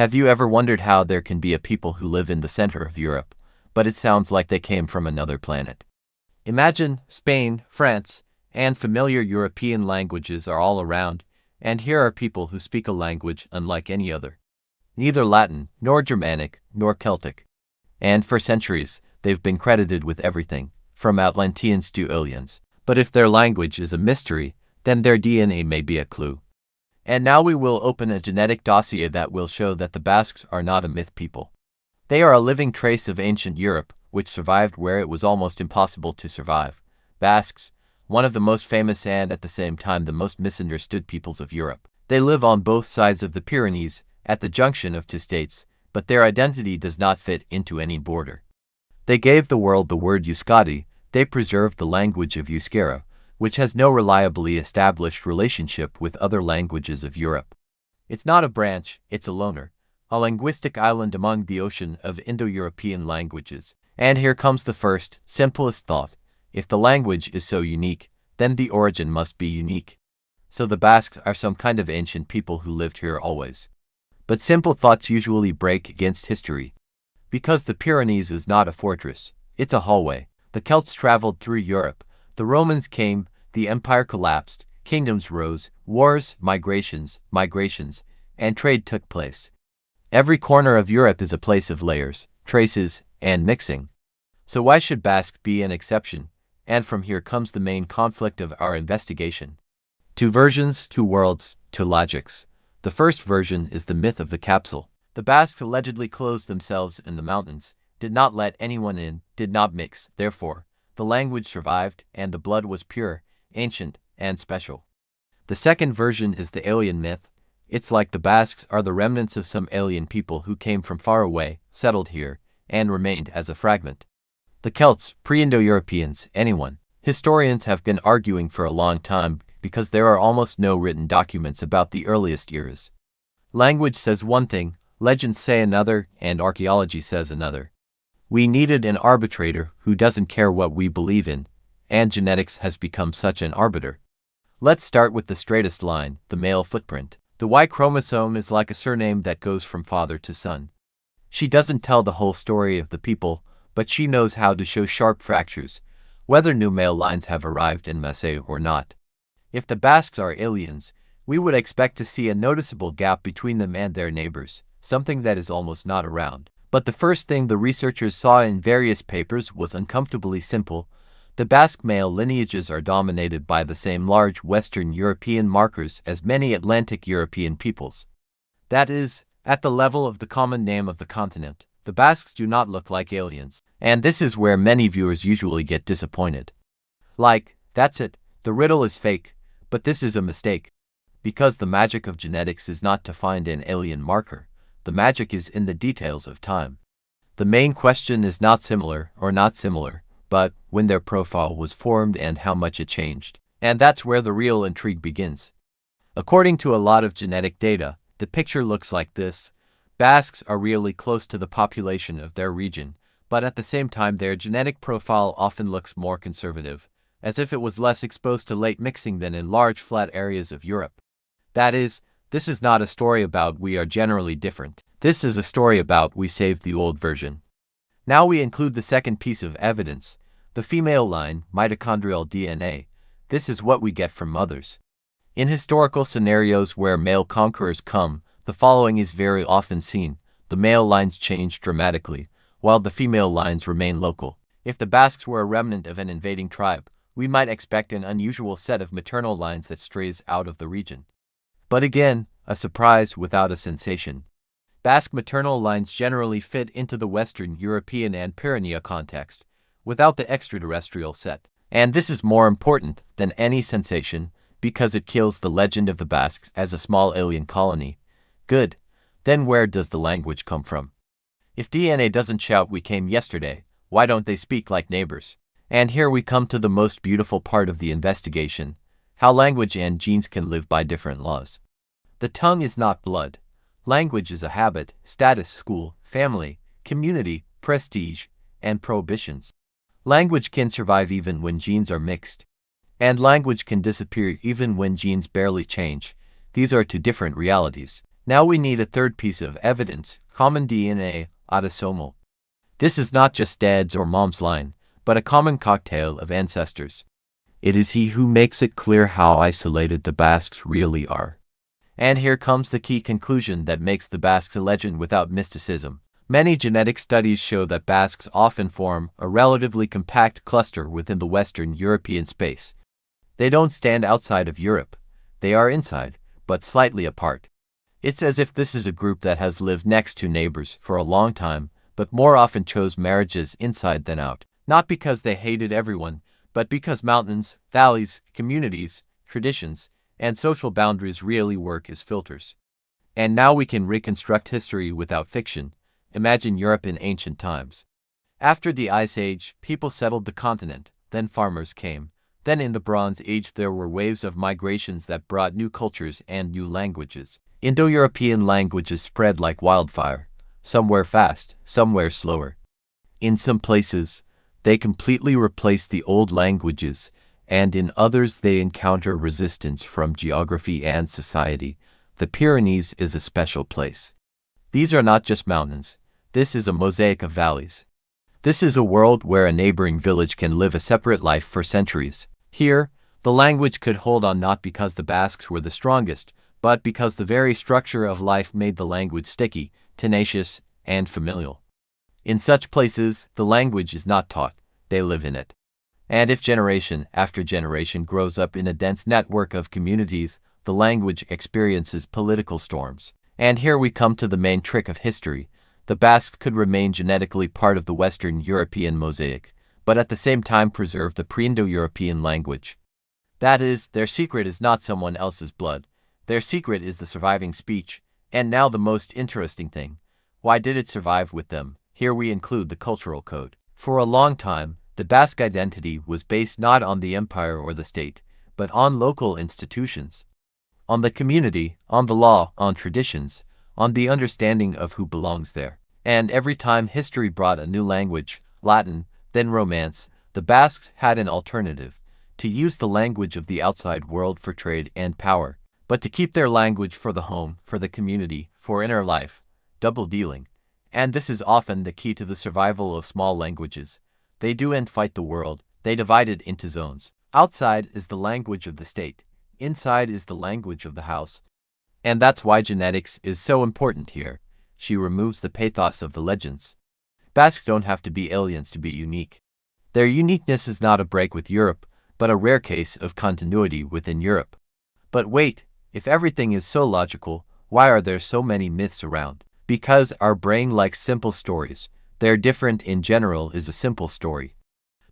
Have you ever wondered how there can be a people who live in the center of Europe, but it sounds like they came from another planet? Imagine Spain, France, and familiar European languages are all around, and here are people who speak a language unlike any other. Neither Latin, nor Germanic, nor Celtic. And for centuries, they've been credited with everything, from Atlanteans to aliens. But if their language is a mystery, then their DNA may be a clue. And now we will open a genetic dossier that will show that the Basques are not a myth people. They are a living trace of ancient Europe, which survived where it was almost impossible to survive. Basques, one of the most famous and at the same time the most misunderstood peoples of Europe. They live on both sides of the Pyrenees, at the junction of two states, but their identity does not fit into any border. They gave the world the word Euskara. They preserved the language of Euskara, which has no reliably established relationship with other languages of Europe. It's not a branch, it's a loner, a linguistic island among the ocean of Indo-European languages. And here comes the first, simplest thought. If the language is so unique, then the origin must be unique. So the Basques are some kind of ancient people who lived here always. But simple thoughts usually break against history. Because the Pyrenees is not a fortress, it's a hallway. The Celts traveled through Europe, the Romans came, the empire collapsed, kingdoms rose, wars, migrations, and trade took place. Every corner of Europe is a place of layers, traces, and mixing. So why should Basques be an exception? And from here comes the main conflict of our investigation. Two versions, two worlds, two logics. The first version is the myth of the capsule. The Basques allegedly closed themselves in the mountains, did not let anyone in, did not mix, therefore, the language survived and the blood was pure, ancient, and special. The second version is the alien myth. It's like the Basques are the remnants of some alien people who came from far away, settled here, and remained as a fragment. The Celts, Pre-Indo-Europeans, anyone. Historians have been arguing for a long time because there are almost no written documents about the earliest eras. Language says one thing, legends say another, and archaeology says another. We needed an arbitrator who doesn't care what we believe in, and genetics has become such an arbiter. Let's start with the straightest line, the male footprint. The Y chromosome is like a surname that goes from father to son. She doesn't tell the whole story of the people, but she knows how to show sharp fractures, whether new male lines have arrived in Marseille or not. If the Basques are aliens, we would expect to see a noticeable gap between them and their neighbors, something that is almost not around. But the first thing the researchers saw in various papers was uncomfortably simple. The Basque male lineages are dominated by the same large Western European markers as many Atlantic European peoples. That is, at the level of the common name of the continent, the Basques do not look like aliens, and this is where many viewers usually get disappointed. Like, that's it, the riddle is fake, but this is a mistake. Because the magic of genetics is not to find an alien marker. The magic is in the details of time. The main question is not similar or not similar, but when their profile was formed and how much it changed. And that's where the real intrigue begins. According to a lot of genetic data, the picture looks like this. Basques are really close to the population of their region, but at the same time their genetic profile often looks more conservative, as if it was less exposed to late mixing than in large flat areas of Europe. That is, this is not a story about we are generally different. This is a story about we saved the old version. Now we include the second piece of evidence, the female line, mitochondrial DNA. This is what we get from mothers. In historical scenarios where male conquerors come, the following is very often seen. The male lines change dramatically, while the female lines remain local. If the Basques were a remnant of an invading tribe, we might expect an unusual set of maternal lines that strays out of the region. But again, a surprise without a sensation. Basque maternal lines generally fit into the Western European and Pyrenea context, without the extraterrestrial set. And this is more important than any sensation, because it kills the legend of the Basques as a small alien colony. Good. Then where does the language come from? If DNA doesn't shout we came yesterday, why don't they speak like neighbors? And here we come to the most beautiful part of the investigation, how language and genes can live by different laws. The tongue is not blood. Language is a habit, status, school, family, community, prestige, and prohibitions. Language can survive even when genes are mixed. And language can disappear even when genes barely change. These are two different realities. Now we need a third piece of evidence, common DNA, autosomal. This is not just dad's or mom's line, but a common cocktail of ancestors. It is he who makes it clear how isolated the Basques really are. And here comes the key conclusion that makes the Basques a legend without mysticism. Many genetic studies show that Basques often form a relatively compact cluster within the Western European space. They don't stand outside of Europe. They are inside, but slightly apart. It's as if this is a group that has lived next to neighbors for a long time, but more often chose marriages inside than out. Not because they hated everyone, but because mountains, valleys, communities, traditions, and social boundaries really work as filters. And now we can reconstruct history without fiction. Imagine Europe in ancient times. After the Ice Age, people settled the continent, then farmers came. Then in the Bronze Age there were waves of migrations that brought new cultures and new languages. Indo-European languages spread like wildfire, somewhere fast, somewhere slower. In some places, they completely replace the old languages, and in others they encounter resistance from geography and society. The Pyrenees is a special place. These are not just mountains. This is a mosaic of valleys. This is a world where a neighboring village can live a separate life for centuries. Here, the language could hold on not because the Basques were the strongest, but because the very structure of life made the language sticky, tenacious, and familial. In such places, the language is not taught, they live in it. And if generation after generation grows up in a dense network of communities, the language experiences political storms. And here we come to the main trick of history. The Basques could remain genetically part of the Western European mosaic, but at the same time preserve the Pre-Indo-European language. That is, their secret is not someone else's blood. Their secret is the surviving speech. And now the most interesting thing. Why did it survive with them? Here we include the cultural code. For a long time, the Basque identity was based not on the empire or the state, but on local institutions. On the community, on the law, on traditions, on the understanding of who belongs there. And every time history brought a new language, Latin, then Romance, the Basques had an alternative: to use the language of the outside world for trade and power, but to keep their language for the home, for the community, for inner life, double dealing. And this is often the key to the survival of small languages. They do and fight the world, they divide it into zones. Outside is the language of the state, inside is the language of the house. And that's why genetics is so important here. She removes the pathos of the legends. Basques don't have to be aliens to be unique. Their uniqueness is not a break with Europe, but a rare case of continuity within Europe. But wait, if everything is so logical, why are there so many myths around? Because our brain likes simple stories. They're different in general is a simple story.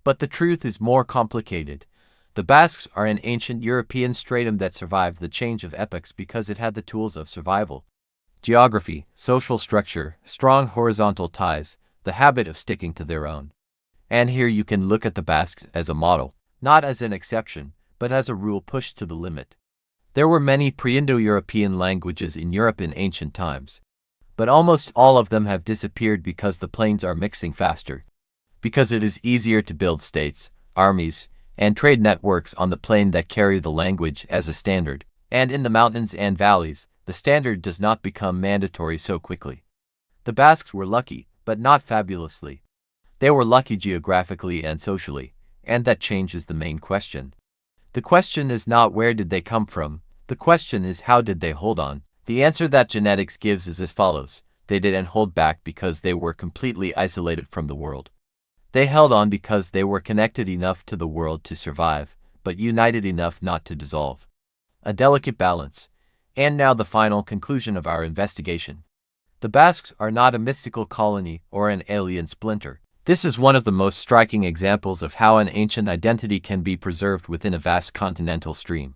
But the truth is more complicated. The Basques are an ancient European stratum that survived the change of epochs because it had the tools of survival. Geography, social structure, strong horizontal ties, the habit of sticking to their own. And here you can look at the Basques as a model, not as an exception, but as a rule pushed to the limit. There were many Pre-Indo-European languages in Europe in ancient times, but almost all of them have disappeared because the plains are mixing faster. Because it is easier to build states, armies, and trade networks on the plain that carry the language as a standard. And in the mountains and valleys, the standard does not become mandatory so quickly. The Basques were lucky, but not fabulously. They were lucky geographically and socially, and that changes the main question. The question is not where did they come from, the question is how did they hold on. The answer that genetics gives is as follows: they didn't hold back because they were completely isolated from the world. They held on because they were connected enough to the world to survive, but united enough not to dissolve. A delicate balance. And now the final conclusion of our investigation. The Basques are not a mystical colony or an alien splinter. This is one of the most striking examples of how an ancient identity can be preserved within a vast continental stream.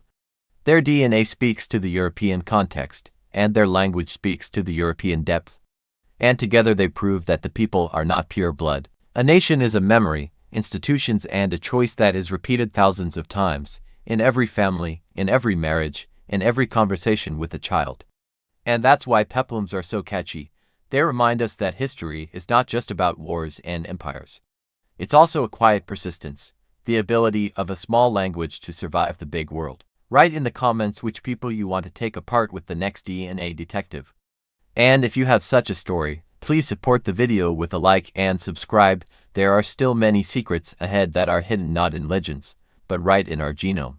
Their DNA speaks to the European context, and their language speaks to the European depth. And together they prove that the people are not pure blood. A nation is a memory, institutions, and a choice that is repeated thousands of times, in every family, in every marriage, in every conversation with a child. And that's why peplums are so catchy. They remind us that history is not just about wars and empires. It's also a quiet persistence, the ability of a small language to survive the big world. Write in the comments which people you want to take apart with the next DNA detective. And if you have such a story, please support the video with a like and subscribe. There are still many secrets ahead that are hidden not in legends, but right in our genome.